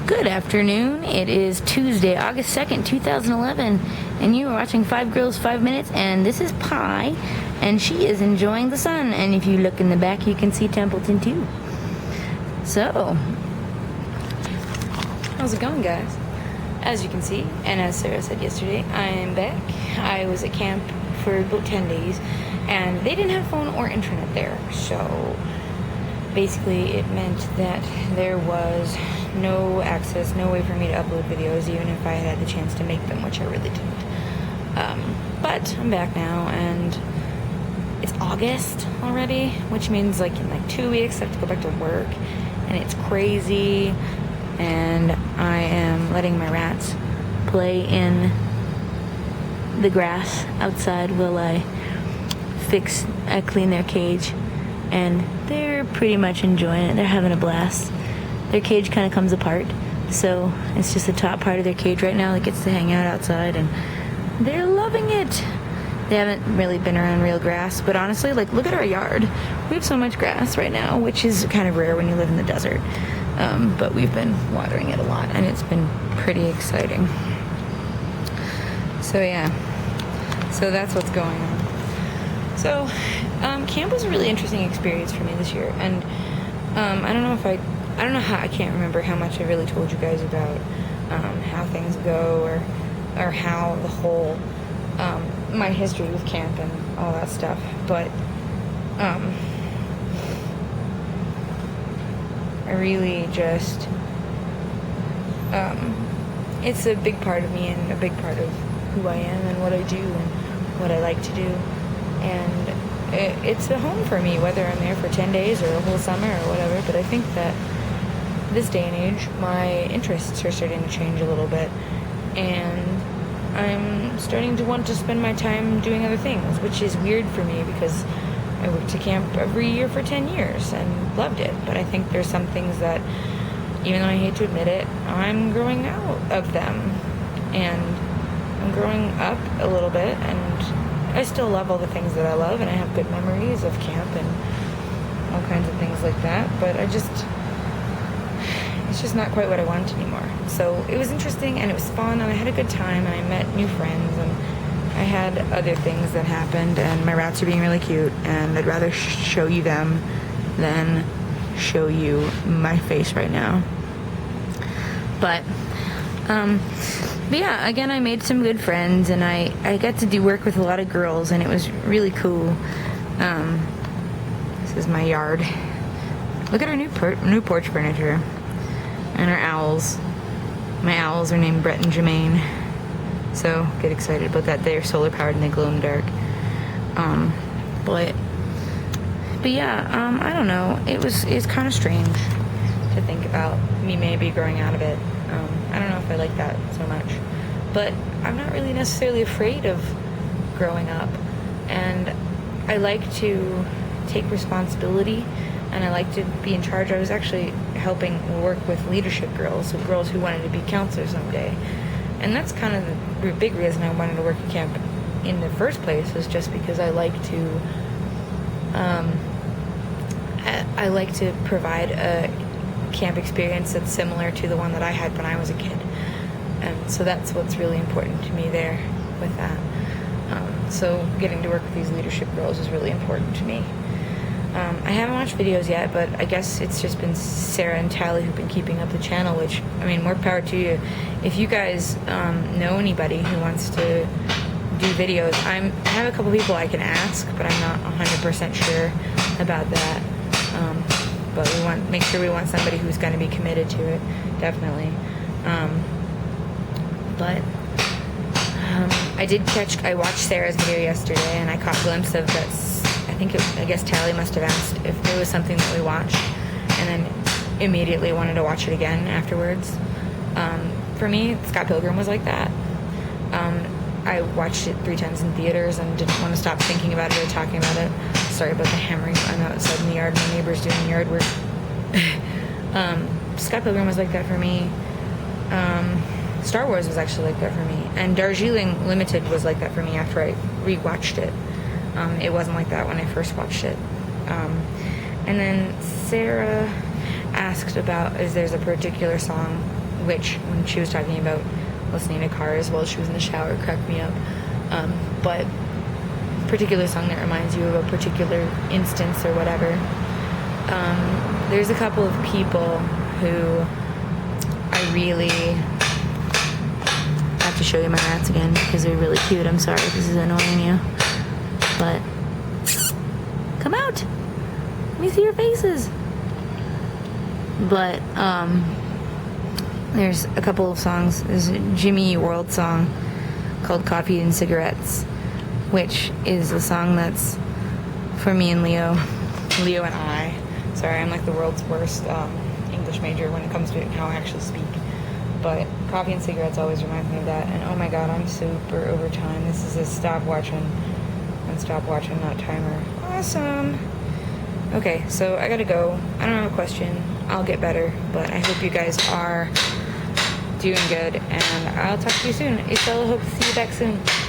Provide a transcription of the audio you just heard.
Good afternoon. It is Tuesday, August 2nd, 2011, and you are watching 5 Girls, 5 Minutes, and this is Pi, and she is enjoying the sun, and if you look in the back, you can see Templeton, too. So, how's it going, guys? As you can see, and as Sarah said yesterday, I am back. I was at camp for about 10 days, and they didn't have phone or internet there, so basically it meant that there was no access, no way for me to upload videos, even if I had the chance to make them, which I really didn't. But I'm back now, and it's August already, which means like in 2 weeks I have to go back to work, and it's crazy, and I am letting my rats play in the grass outside while I clean their cage, and they're pretty much enjoying it. They're having a blast. Their cage kind of comes apart, so it's just the top part of their cage right now that gets to hang out outside, and they're loving it. They haven't really been around real grass, but honestly, look at our yard. We have so much grass right now, which is kind of rare when you live in the desert, but we've been watering it a lot, and it's been pretty exciting. So yeah, so that's what's going on. So camp was a really interesting experience for me this year, and I can't remember how much I really told you guys about how things go, or how the whole my history with camp and all that stuff, but I really just it's a big part of me and a big part of who I am and what I do and what I like to do, and it's a home for me, whether I'm there for 10 days or a whole summer or whatever. But I think that this day and age, my interests are starting to change a little bit, and I'm starting to want to spend my time doing other things, which is weird for me because I worked at camp every year for 10 years and loved it. But I think there's some things that, even though I hate to admit it, I'm growing out of them, and I'm growing up a little bit, and I still love all the things that I love, and I have good memories of camp and all kinds of things like that, but it's just not quite what I want anymore. So it was interesting, and it was fun, and I had a good time, and I met new friends, and I had other things that happened, and my rats are being really cute, and I'd rather show you them than show you my face right now. But yeah, again, I made some good friends, and I got to do work with a lot of girls, and it was really cool. This is my yard. Look at our new porch furniture, and our owls. My owls are named Brett and Jermaine, so get excited about that. They're solar powered and they glow in the dark. But yeah, I don't know. It's kind of strange to think about me maybe growing out of it. I don't know if I like that so much, but I'm not really necessarily afraid of growing up, and I like to take responsibility, and I like to be in charge. I was actually helping work with leadership girls, so girls who wanted to be counselors someday, and that's kind of the big reason I wanted to work at camp in the first place, is just because I like to provide a camp experience that's similar to the one that I had when I was a kid, and so that's what's really important to me there with that. So getting to work with these leadership girls is really important to me. I haven't watched videos yet, but I guess it's just been Sarah and Tally who've been keeping up the channel, which, I mean, more power to you. If you guys know anybody who wants to do videos, I have a couple people I can ask, but I'm not 100% sure about that. But make sure we want somebody who's going to be committed to it, definitely. I watched Sarah's video yesterday, and I caught a glimpse of that. I guess Tally must have asked if there was something that we watched, and then immediately wanted to watch it again afterwards. For me, Scott Pilgrim was like that. I watched it 3 times in theaters and didn't want to stop thinking about it or talking about it. Sorry about the hammering. I'm outside in the yard. My neighbor's doing yard work. Scott Pilgrim was like that for me. Star Wars was actually like that for me. And Darjeeling Limited was like that for me after I rewatched it. It wasn't like that when I first watched it. And then Sarah asked about if there's a particular song which when she was talking about listening to cars while she was in the shower cracked me up. But particular song that reminds you of a particular instance or whatever. There's a couple of people who I really have to show you my rats again because they're really cute. I'm sorry if this is annoying you, but come out. Let me see your faces. But there's a couple of songs. There's a Jimmy Eat World song called Coffee and Cigarettes, which is a song that's for me and Leo and I. Sorry, I'm like the world's worst English major when it comes to how I actually speak. But Coffee and Cigarettes always reminds me of that. And oh my god, I'm super over time. This is a stopwatch and stopwatch, not timer. Awesome. Okay, so I gotta go. I don't have a question. I'll get better, but I hope you guys are doing good, and I'll talk to you soon. Estella, hope to see you back soon.